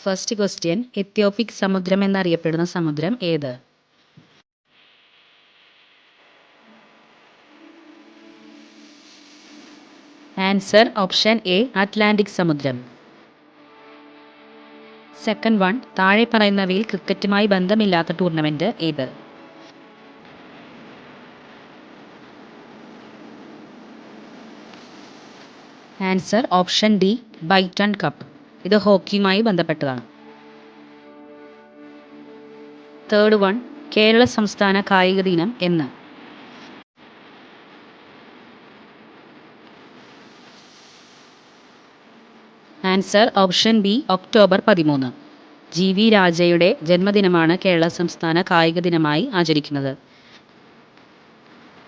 First question, എത്യോപ്പിക് സമുദ്രം എന്നറിയപ്പെടുന്ന സമുദ്രം ഏത്? ആൻസർ ഓപ്ഷൻ എ, അറ്റ്ലാന്റിക് സമുദ്രം. സെക്കൻഡ് വൺ, താഴെ പറയുന്നവയിൽ ക്രിക്കറ്റുമായി ബന്ധമില്ലാത്ത ടൂർണമെന്റ് ഏത്? Answer option D, Beighton cup. ഇത് ഹോക്കിയുമായി ബന്ധപ്പെട്ടതാണ്. തേർഡ് വൺ, കേരള സംസ്ഥാന കായിക ദിനം എന്ന്? Answer option B, October 13. GV രാജയുടെ ജന്മദിനമാണ് കേരള സംസ്ഥാന കായിക ദിനമായി ആചരിക്കുന്നത്.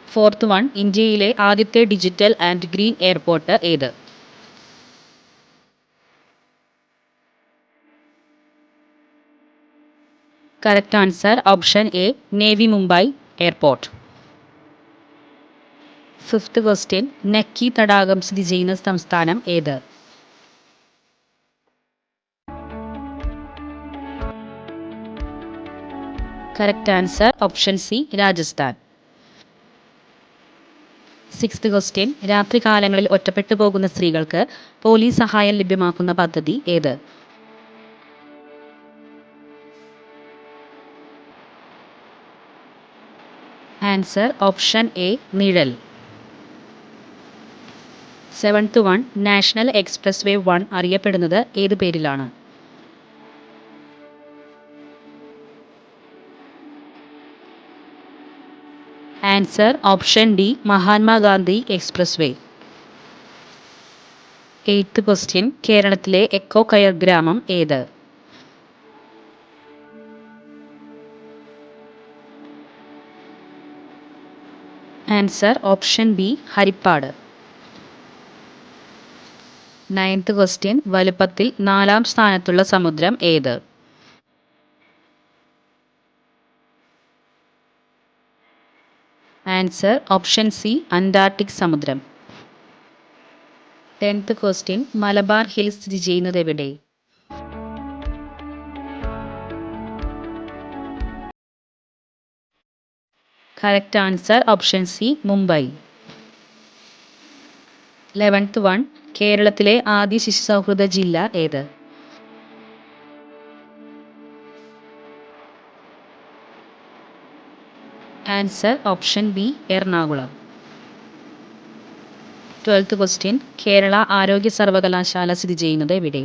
ഫോർത്ത് വൺ, ഇന്ത്യയിലെ ആദ്യത്തെ ഡിജിറ്റൽ ആൻഡ് ഗ്രീൻ എയർപോർട്ട് ഏത്? Correct answer option A, Navi Mumbai airport. Fifth question, Nakki തടാകം സ്ഥിതി ചെയ്യുന്ന സംസ്ഥാനം ഏത്? Correct answer option C, Rajasthan. Sixth question, രാത്രികാലങ്ങളിൽ ഒറ്റപ്പെട്ടു പോകുന്ന സ്ത്രീകൾക്ക് പോലീസ് സഹായം ലഭ്യമാക്കുന്ന പദ്ധതി ഏത്? Answer option A, Nizhal. Seventh one, national expressway 1 അറിയപ്പെടുന്നത് ഏത് പേരിലാണ്? Answer option D, Mahatma Gandhi expressway. Eighth question, കേരളത്തിലെ എക്കോ കയർ ഗ്രാമം ഏത്? Answer option B, Harippad. Ninth question, വലുപ്പത്തിൽ 4-ാം സ്ഥാനത്തുള്ള സമുദ്രം ഏത്? ആൻസർ ഓപ്ഷൻ സി, അന്റാർട്ടിക് സമുദ്രം. 10th ക്വസ്റ്റ്യൻ, മലബാർ ഹിൽസ് സ്ഥിതി ചെയ്യുന്നത് എവിടെ? Correct answer option C, Mumbai. 11th one, കേരളത്തിലെ ആദ്യ ശിശു സൗഹൃദ ജില്ല ഏത്? Answer option B, Ernakulam. 12th question, Kerala ആരോഗ്യ സർവകലാശാല സ്ഥിതി ചെയ്യുന്നത് എവിടെ?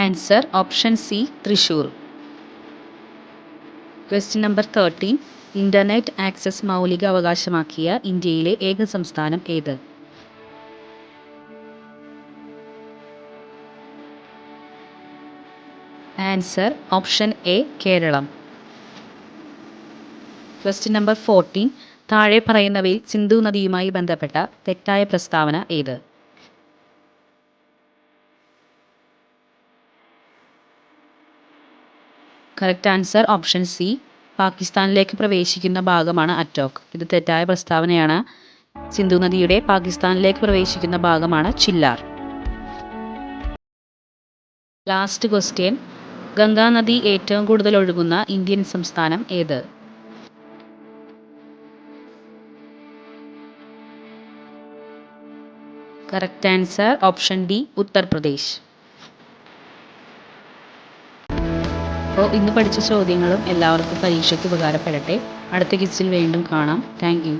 Answer option C, Thrissur. Question number 13, internet access മൗലിക അവകാശമാക്കിയ ഇന്ത്യയിലെ ഏക സംസ്ഥാനം ഏത്? Answer option A, Keralam. Question number 14, താഴെ പറയുന്നവയിൽ സിന്ധു നദിയുമായി ബന്ധപ്പെട്ട തെറ്റായ പ്രസ്താവന ഏത്? കറക്റ്റ് ആൻസർ ഓപ്ഷൻ സി, പാകിസ്ഥാനിലേക്ക് പ്രവേശിക്കുന്ന ഭാഗമാണ് അറ്റോക്ക്. ഇത് തെറ്റായ പ്രസ്താവനയാണ്. സിന്ധു നദിയുടെ പാകിസ്ഥാനിലേക്ക് പ്രവേശിക്കുന്ന ഭാഗമാണ് ചില്ലാർ. ലാസ്റ്റ് ക്വസ്റ്റ്യൻ, ഗംഗാ നദി ഏറ്റവും കൂടുതൽ ഒഴുകുന്ന ഇന്ത്യൻ സംസ്ഥാനം ഏത്? Correct answer option D, Uttar Pradesh. അപ്പോൾ ഇന്ന് പഠിച്ച ചോദ്യങ്ങളും എല്ലാവർക്കും പരീക്ഷയ്ക്ക് ഉപകാരപ്പെടട്ടെ. അടുത്ത ക്വിസിൽ വീണ്ടും കാണാം. Thank you.